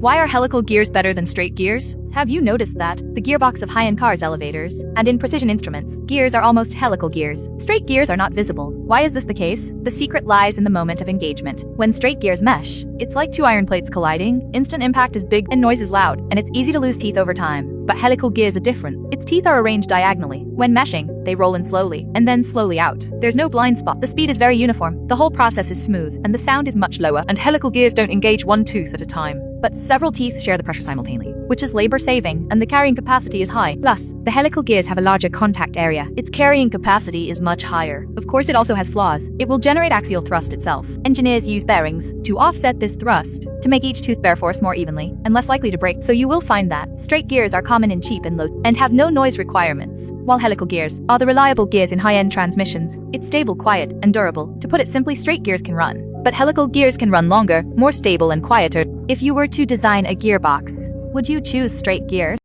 Why are helical gears better than straight gears? Have you noticed that? The gearbox of high-end cars elevators, and in precision instruments, gears are almost helical gears. Straight gears are not visible. Why is this the case? The secret lies in the moment of engagement. When straight gears mesh, it's like two iron plates colliding. Instant impact is big and noise is loud, and it's easy to lose teeth over time. But helical gears are different. Its teeth are arranged diagonally. When meshing, they roll in slowly, and then slowly out. There's no blind spot. The speed is very uniform. The whole process is smooth, and the sound is much lower. And helical gears don't engage one tooth at a time. But several teeth share the pressure simultaneously, which is labor-saving, and the carrying capacity is high. Plus, the helical gears have a larger contact area. Its carrying capacity is much higher. Of course, it also has flaws. It will generate axial thrust itself. Engineers use bearings to offset this thrust, to make each tooth bear force more evenly, and less likely to break. So you will find that straight gears are common and cheap and low, and have no noise requirements, while helical gears are the reliable gears in high-end transmissions. It's stable, quiet, and durable. To put it simply, straight gears can run. But helical gears can run longer, more stable and quieter. If you were to design a gearbox, would you choose straight gears?